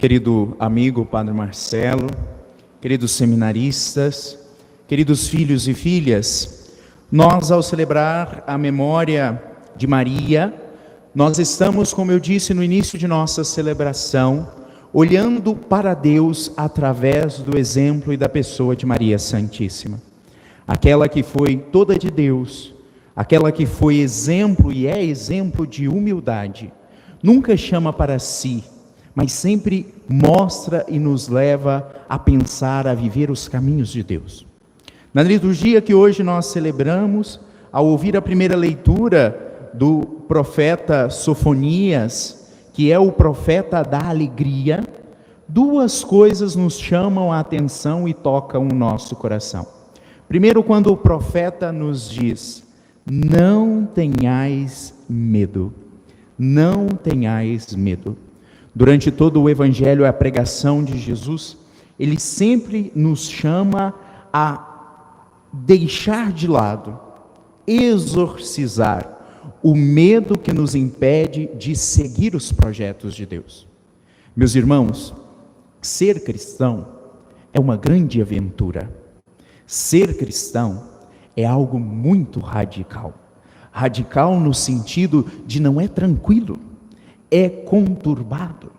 Querido amigo Padre Marcelo, queridos seminaristas, queridos filhos e filhas, nós, ao celebrar a memória de Maria, nós estamos, como eu disse no início de nossa celebração, olhando para Deus através do exemplo e da pessoa de Maria Santíssima. Aquela que foi toda de Deus, aquela que foi exemplo e é exemplo de humildade, nunca chama para si, mas sempre mostra e nos leva a pensar, a viver os caminhos de Deus. Na liturgia que hoje nós celebramos, ao ouvir a primeira leitura do profeta Sofonias, que é o profeta da alegria, duas coisas nos chamam a atenção e tocam o nosso coração. Primeiro, quando o profeta nos diz: não tenhais medo, não tenhais medo. Durante todo o Evangelho e a pregação de Jesus, ele sempre nos chama a deixar de lado, exorcizar o medo que nos impede de seguir os projetos de Deus. Meus irmãos, ser cristão é uma grande aventura. Ser cristão é algo muito radical. Radical no sentido de não é tranquilo, é conturbado.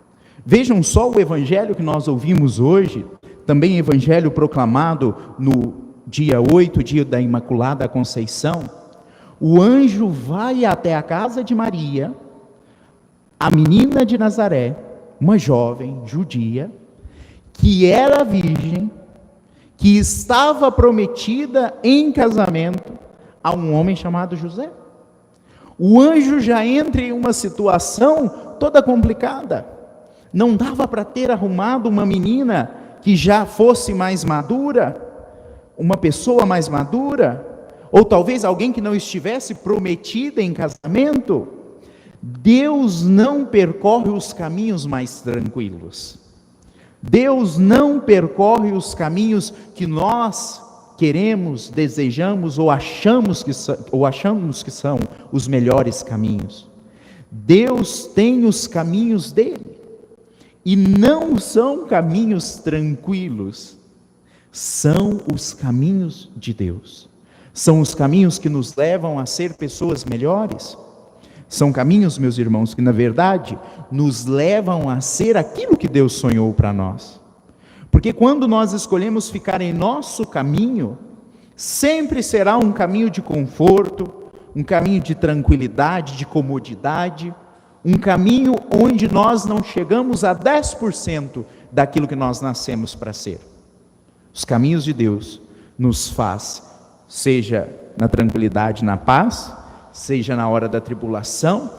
Vejam só o evangelho que nós ouvimos hoje, também evangelho proclamado no dia 8, dia da Imaculada Conceição. O anjo vai até a casa de Maria, a menina de Nazaré, uma jovem judia, que era virgem, que estava prometida em casamento a um homem chamado José. O anjo já entra em uma situação toda complicada. Não dava para ter arrumado uma menina que já fosse mais madura, uma pessoa mais madura, ou talvez alguém que não estivesse prometida em casamento. Deus não percorre os caminhos mais tranquilos. Deus não percorre os caminhos que nós queremos, desejamos ou achamos que são os melhores caminhos. Deus tem os caminhos dele, e não são caminhos tranquilos, são os caminhos de Deus. São os caminhos que nos levam a ser pessoas melhores. São caminhos, meus irmãos, que na verdade nos levam a ser aquilo que Deus sonhou para nós. Porque quando nós escolhemos ficar em nosso caminho, sempre será um caminho de conforto, um caminho de tranquilidade, de comodidade, um caminho onde nós não chegamos a 10% daquilo que nós nascemos para ser. Os caminhos de Deus nos faz, seja na tranquilidade, na paz, seja na hora da tribulação,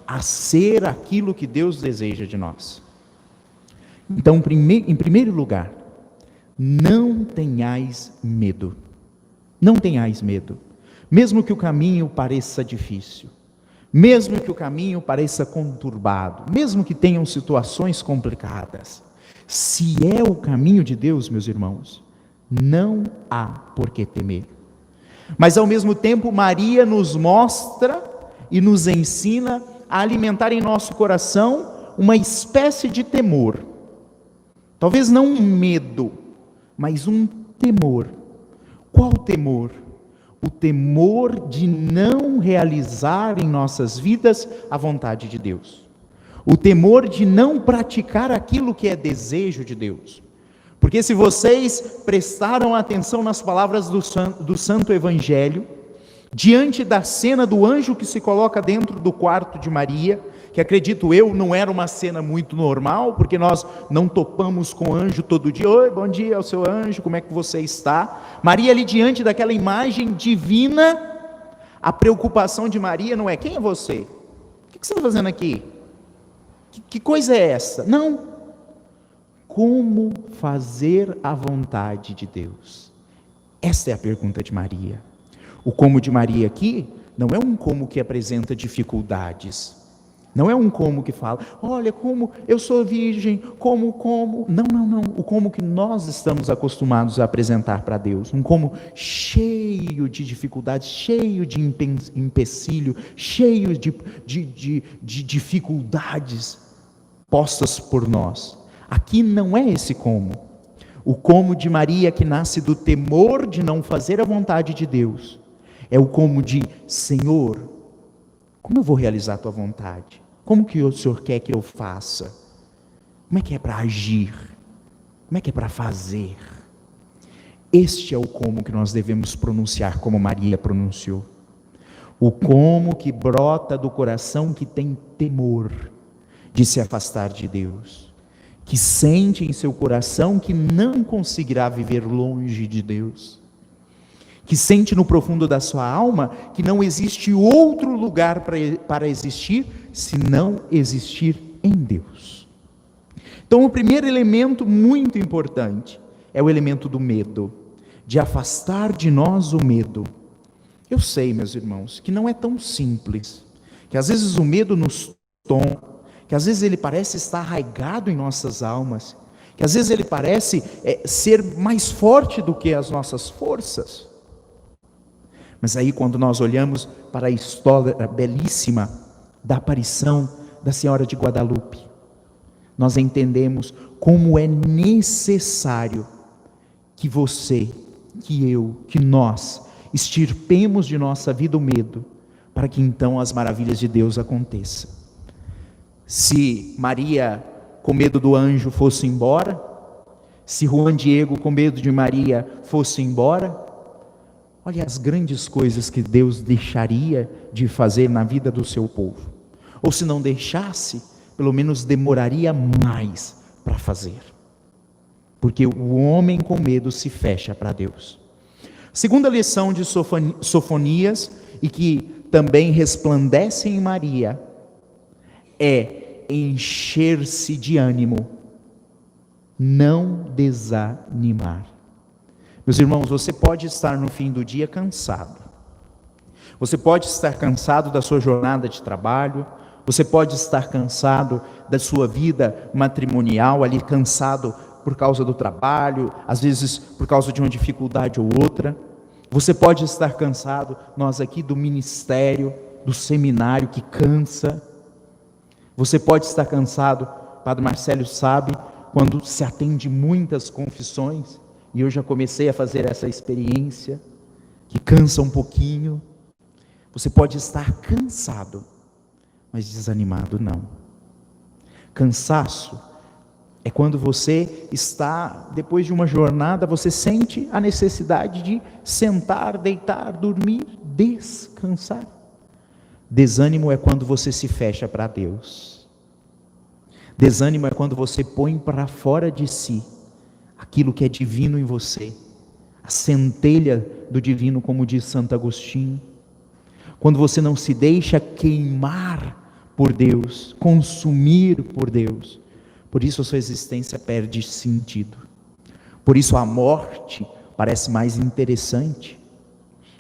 a ser aquilo que Deus deseja de nós. Então, em primeiro lugar, não tenhais medo. Não tenhais medo. Mesmo que o caminho pareça difícil, mesmo que o caminho pareça conturbado, mesmo que tenham situações complicadas, se é o caminho de Deus, meus irmãos, não há por que temer. Mas ao mesmo tempo, Maria nos mostra e nos ensina a alimentar em nosso coração uma espécie de temor. Talvez não um medo, mas um temor. Qual temor? O temor de não realizar em nossas vidas a vontade de Deus. O temor de não praticar aquilo que é desejo de Deus. Porque se vocês prestaram atenção nas palavras do Santo Evangelho, diante da cena do anjo que se coloca dentro do quarto de Maria, que acredito eu não era uma cena muito normal, porque nós não topamos com anjo todo dia. Oi, bom dia ao seu anjo, como é que você está? Maria ali diante daquela imagem divina, a preocupação de Maria não é: quem é você? O que você está fazendo aqui? Que coisa é essa? Não. Como fazer a vontade de Deus? Esta é a pergunta de Maria. O como de Maria aqui não é um como que apresenta dificuldades. Não é um como que fala: olha, como eu sou virgem, como. Não. O como que nós estamos acostumados a apresentar para Deus. Um como cheio de dificuldades, cheio de empecilho, cheio de dificuldades postas por nós. Aqui não é esse como. O como de Maria, que nasce do temor de não fazer a vontade de Deus, é o como de: Senhor, como eu vou realizar a tua vontade? Como que o Senhor quer que eu faça? Como é que é para agir? Como é que é para fazer? Este é o como que nós devemos pronunciar, como Maria pronunciou. O como que brota do coração que tem temor de se afastar de Deus, que sente em seu coração que não conseguirá viver longe de Deus, que sente no profundo da sua alma que não existe outro lugar para existir se não existir em Deus. Então, o primeiro elemento muito importante é o elemento do medo, de afastar de nós o medo. Eu sei, meus irmãos, que não é tão simples, que às vezes o medo nos toma, que às vezes ele parece estar arraigado em nossas almas, que às vezes ele parece ser mais forte do que as nossas forças. Mas aí, quando nós olhamos para a história belíssima da aparição da Senhora de Guadalupe, nós entendemos como é necessário que você, que eu, que nós extirpemos de nossa vida o medo, para que então as maravilhas de Deus aconteçam. Se Maria, com medo do anjo, fosse embora, se Juan Diego, com medo de Maria, fosse embora, olha as grandes coisas que Deus deixaria de fazer na vida do seu povo. Ou se não deixasse, pelo menos demoraria mais para fazer. Porque o homem com medo se fecha para Deus. Segunda lição de Sofonias, e que também resplandece em Maria, é encher-se de ânimo, não desanimar. Meus irmãos, você pode estar no fim do dia cansado, você pode estar cansado da sua jornada de trabalho, você pode estar cansado da sua vida matrimonial, ali cansado por causa do trabalho, às vezes por causa de uma dificuldade ou outra. Você pode estar cansado, nós aqui do ministério, do seminário que cansa. Você pode estar cansado, Padre Marcelo sabe, quando se atende muitas confissões, e eu já comecei a fazer essa experiência, que cansa um pouquinho. Você pode estar cansado, mas desanimado não. Cansaço é quando você está, depois de uma jornada, você sente a necessidade de sentar, deitar, dormir, descansar. Desânimo é quando você se fecha para Deus. Desânimo é quando você põe para fora de si aquilo que é divino em você, a centelha do divino, como diz Santo Agostinho. Quando você não se deixa queimar por Deus, consumir por Deus, por isso a sua existência perde sentido. Por isso a morte parece mais interessante.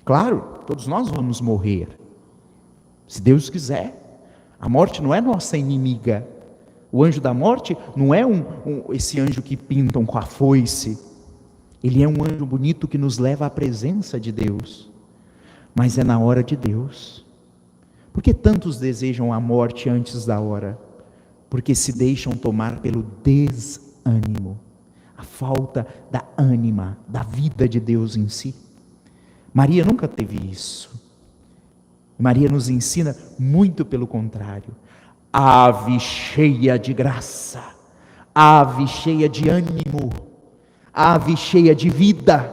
Claro, todos nós vamos morrer, se Deus quiser. A morte não é nossa inimiga. O anjo da morte não é esse anjo que pintam com a foice. Ele é um anjo bonito que nos leva à presença de Deus. Mas é na hora de Deus. Por que tantos desejam a morte antes da hora? Porque se deixam tomar pelo desânimo, a falta da ânima, da vida de Deus em si. Maria nunca teve isso. Maria nos ensina muito pelo contrário. Ave cheia de graça, ave cheia de ânimo, ave cheia de vida,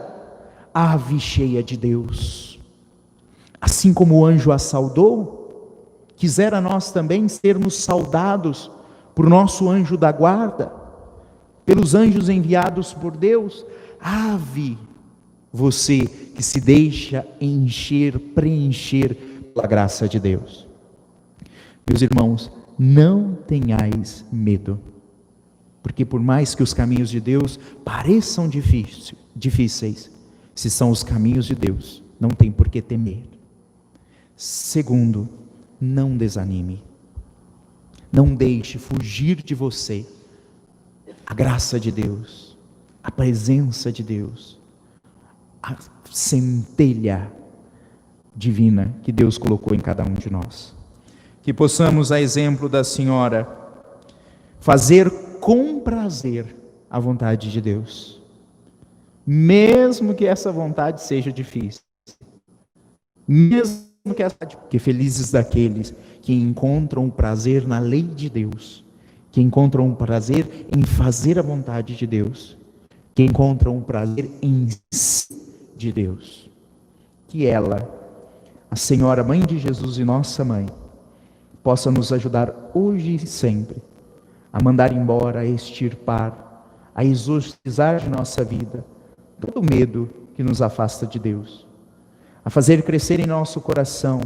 ave cheia de Deus. Assim como o anjo a saudou, quisera nós também sermos saudados por nosso anjo da guarda, pelos anjos enviados por Deus. Ave, você que se deixa encher, preencher pela graça de Deus. Meus irmãos, não tenhais medo, porque por mais que os caminhos de Deus pareçam difíceis, se são os caminhos de Deus, não tem por que temer. Segundo, não desanime, não deixe fugir de você a graça de Deus, a presença de Deus, a centelha divina que Deus colocou em cada um de nós. Que possamos, a exemplo da Senhora, fazer com prazer a vontade de Deus, mesmo que essa vontade seja difícil, mesmo que essa, porque felizes daqueles que encontram prazer na lei de Deus, que encontram prazer em fazer a vontade de Deus, que encontram prazer em ser de Deus. Que ela, a Senhora Mãe de Jesus e nossa Mãe, possa nos ajudar hoje e sempre a mandar embora, a extirpar, a exorcizar de nossa vida todo medo que nos afasta de Deus, a fazer crescer em nosso coração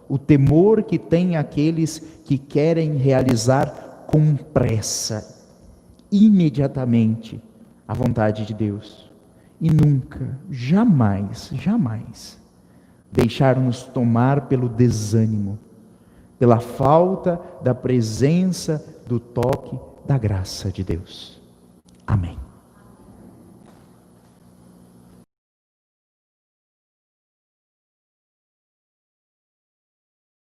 o temor que tem aqueles que querem realizar com pressa, imediatamente, a vontade de Deus, e nunca, jamais, jamais deixar-nos tomar pelo desânimo, pela falta da presença, do toque, da graça de Deus. Amém.